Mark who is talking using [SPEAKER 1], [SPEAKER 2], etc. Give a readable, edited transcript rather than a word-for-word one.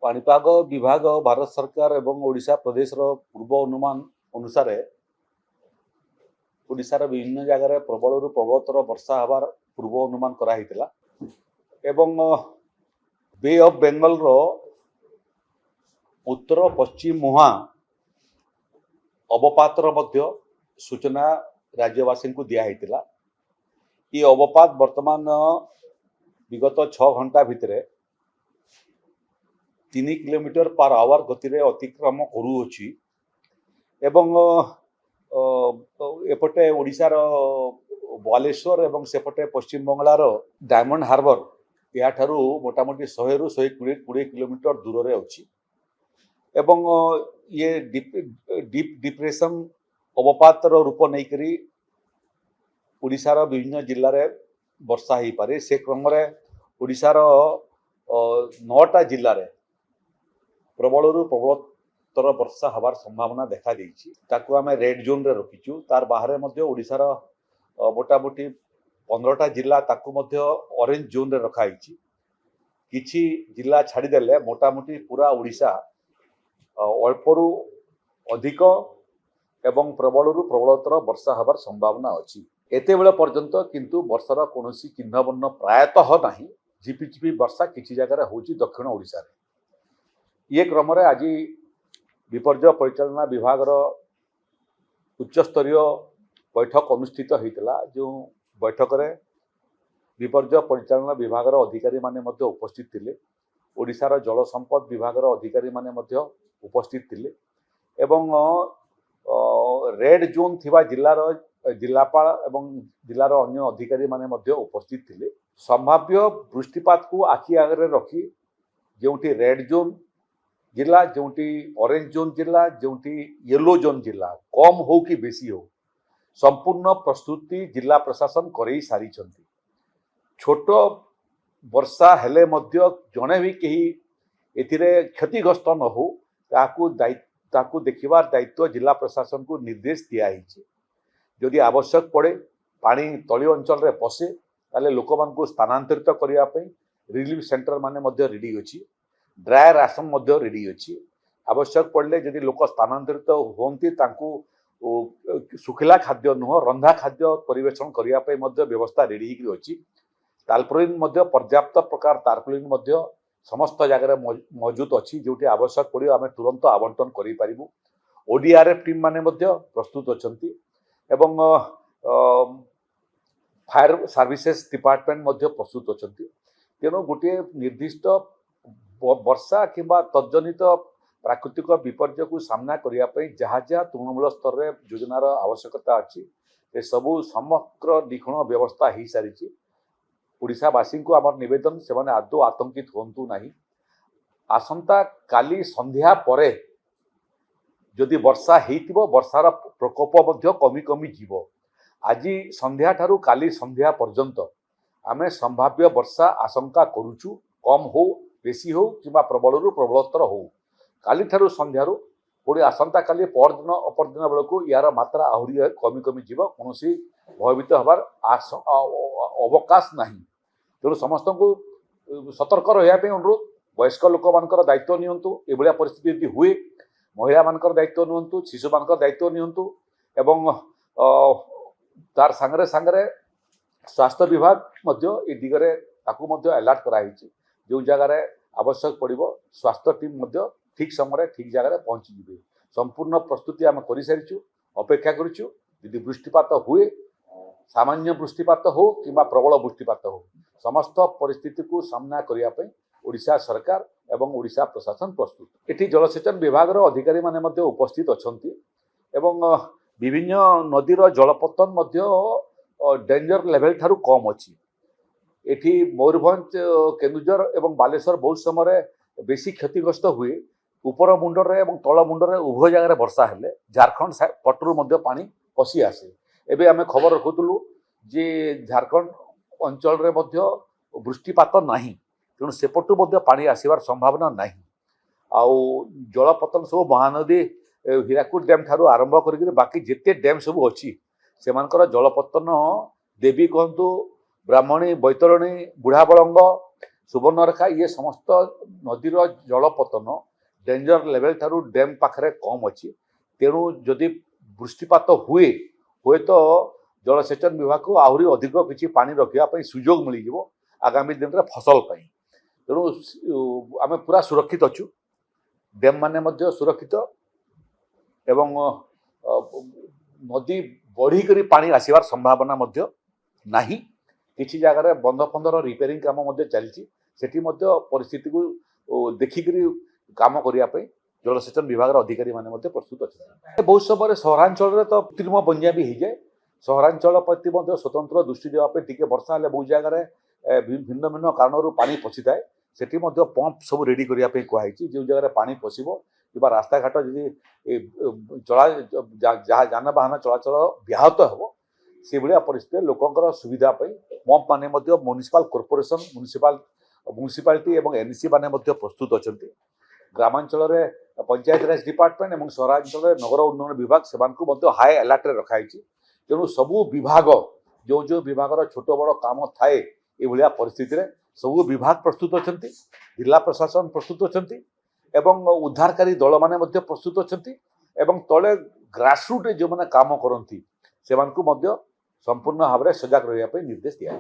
[SPEAKER 1] पाणीपाग विभाग भारत सरकार एवं ओडिशा प्रदेश पूर्व अनुमान अनुसार ओडिशार विभिन्न जगार प्रबल प्रबलतर वर्षा हबार पूर्व अनुमान कराइतिला एवं बे ऑफ बेंगल रो उत्तर पश्चिम मुहां अवपातर मध्य सूचना राज्यवासी को दिया ये अवपात वर्तमान विगत 6 घंटा भितर 3 किलोमीटर पर आवर गति रे अतिक्रम करूछि एवं एपटे ओडिशार बालेश्वर एवं सेपटे पश्चिम बंगलार डायमंड हार्बर या ठारू मोटामोटी 100 रु 120 किलोमीटर दूर रे अछि एवं ये डीप डिप्रेशन अवपातर रूप नहीं करी ओडिशार विभिन्न जिल्ला रे वर्षा हो पारे से क्रम रे ओडिशार 9टा जिल्ला रे प्रबल प्रबलतर वर्षा हबार संभावना देखा देइछि ताकू आमे रेड जोन रे रखिछु तार बाहर मध्य ओडिशार मोटामोटी 15टा जिल्ला ताकू मध्य ऑरेंज जोन रे रखाइछि किछि जिल्ला छाड़ी देले मोटामोटी पूरा ओडिशा अल्परू अधिक एवं प्रबलरू प्रबलतर वर्षा हबार संभावना अछि एते बेले पर्यंत किंतु वर्षार कोनोसी चिन्ह वर्ण प्रायतः नाही झिपिझिपि वर्षा किछि जगह होछि दक्षिण ओडिशा रे ये क्रम रे आज विपर्य परिचालना विभाग उच्च स्तरीय बैठक अनुष्ठित होइतला जो बैठक रे विपर्य परिचालना विभाग अधिकारी माने मध्य उपस्थित थिले ओडिशार जल संपद विभाग अधिकारी माने मध्य उपस्थित थिले एवं रेड जोन थिबा जिल्लार जिलापाल एवं जिलार अन्य अधिकारी माने मध्य उपस्थित थिले संभाव्य वृष्टिपात को आखि आगे रखी जोटी रेड जोन जिला जोटी ऑरेंज जोन जिला जोटी येलो जोन जिला कम हो कि बेसी हो संपूर्ण प्रस्तुति जिला प्रशासन करई सारी छोट वर्षा हेले मध्य जने भी कहीं एथिरे क्षतिग्रस्त न हो ताकू देखिबार दायित्व जिला प्रशासन को निर्देश दिया जदि आवश्यक पड़े पानी तली अंचल रे पशे ताले लोक मानकु स्थानांतरित करिया पई रिलीफ सेंटर माने मध्य रेडी अछि ड्राई राशन मध्य रेडी अछि आवश्यक पड़ले जदि लोक स्थानांतरित होंती तांकु सुखिला खाद्य नुह रंधा खाद्य परिवेषण करिया पई मध्य व्यवस्था रेडी हिकि अछि तालपुलिन मध्य पर्याप्त प्रकार तारपुलिन मध्य समस्त जगह मौजूद अच्छी जोटी आवश्यक पड़े आम तुरंत आवंटन करि पारिबु ओडीआरएफ टीम माने मध्य प्रस्तुत अछंती एवं फायर सर्विसेस डिपार्टमेंट मध्य प्रस्तुत अछंती तेणु गोटे निर्दिष्ट वर्षा किंबा तज्जनित प्राकृतिक विपर्य को सामना करिया पई जहाँ जहाँ तृणमूल स्तर रे योजनार आवश्यकता अच्छी ए सबू समग्र निखुण व्यवस्था हो सारी ओडिशावासी को आमर निवेदन से माने आदौ आतंकित होंतु नहीं आसंता काली संध्या परे जदि वर्षा हेतिबो वर्षार प्रकोप मध्य कमी कमी जीवो आज संध्या ठारू काली संध्या पर्यंत आमे संभाव्य वर्षा आशंका करूछु कम हो बेसी हो किबा प्रबलरू प्रबलतर हो काली ठारू संध्यारू पुणी आसंता काली परदिन अपरदिन बेलू यार मात्रा आहरी कमी कमी जीव कौनसी भयभीत हबार अवकाश नहीं तेणु समस्त को सतर्क रही अनुरोध वयस्क लोक मान दायित्व नियंतु एभलिया परिस्थिति यदि हुए महिला मान दायित्व नियंतु शिशु मान दायित्व नियंतु एवं तार सांगरे सांगरे स्वास्थ्य विभाग मध्य ए दिगरे ताकू मध्य अलर्ट कराई जो जगार आवश्यक पड़िबो स्वास्थ्य टीम मध्य ठीक समय ठीक जगह पहुंची जिवे संपूर्ण प्रस्तुति आम कर सारी अपेक्षा करूँ यदि वृष्टिपात हुए सामान्य वृष्टिपात हो कि प्रबल वृष्टिपात हो समस्त परिस्थिति को सामना करने ओडिशा सरकार एवं ओडिशा प्रशासन प्रस्तुत एटी जलसेचन विभाग अधिकारी माने मध्य उपस्थित अछंती एवं विभिन्न नदीर जलपतन मध्य डेंजर लेवल ठारू कम अछि एटी मयूरभंज केन्दुझर एवं बालेश्वर बहुत समय बेसी क्षतिग्रस्त हुए ऊपर मुंडरे एवं तल मुंडरे उभय जगह वर्षा हेले झारखंड पटरू मध्य पानी पशि आसे एबे आमे खबर रखुतलु जे झारखंड अंचल रे मध्य वृष्टिपात नाही तेणु सेपटू मध्य पानी आसबार संभावना नाही आउ जलपतन सब महानदी हीराकुद डैम ठारू आरंभ करके बाकी जिते डैम सब अच्छी से जलपतन देवी कहतु ब्राह्मणी बैतरणी बुढ़ाबलंग सुवर्णरेखा ये समस्त नदीर जलपतन डेंजर लेवल ठारू डैम पाखरे कम अच्छी तेणु जदि वृष्टिपात हुए हुए तो जलसेचन विभाग को आहरी अधिक किसी पानी रखापी सुजोग मिल आगामी दिन में फसल तेणु आम पूरा सुरक्षित अच्छु डैम माने मध्य सुरक्षित एवं नदी बढ़ी पानी आसबार संभावना मध्य नाही किसी जगह बंध फंधर रिपेयरिंग काम चलती सेठी परिस्थिति को देखिक काम करने जलसेचन विभाग अधिकारी माने प्रस्तुत अच्छे बहुत समय सहरांचल तो कृत्रिम बंजा भी हो जाए सहरांचल प्रति स्वतंत्र दृष्टि देवाई टी वर्षा हेल्ले बहुत जगह भिन्न भिन्न कारण पानी पशि थाए सेठी पंप सब रेडी करने कहुई जो जगह पानी पशब कि रास्ता घाट जी चला जानवाहन चलाचल व्याहत हो से भाया परिस्थिति लोकंर सुविधा पंप माने म्युनिसिपल कॉर्पोरेशन म्युनिसिपालिटी और एनसी माने प्रस्तुत अच्छा ग्रामांचल पंचायत राज डिपार्टमेंट और सहरांचल नगर उन्नयन विभाग से हाई अलर्ट रखाई तेणु सबू विभाग जो जो विभाग छोट बड़ काम थाए ये परिस्थिति में सबू विभाग प्रस्तुत अच्छा जिला प्रशासन प्रस्तुत अच्छा एवं उद्धारकारी दल माने प्रस्तुत अच्छा तले ग्रासरूट जो मैंने काम करती से संपूर्ण भाव में सजग रहा निर्देश दिया।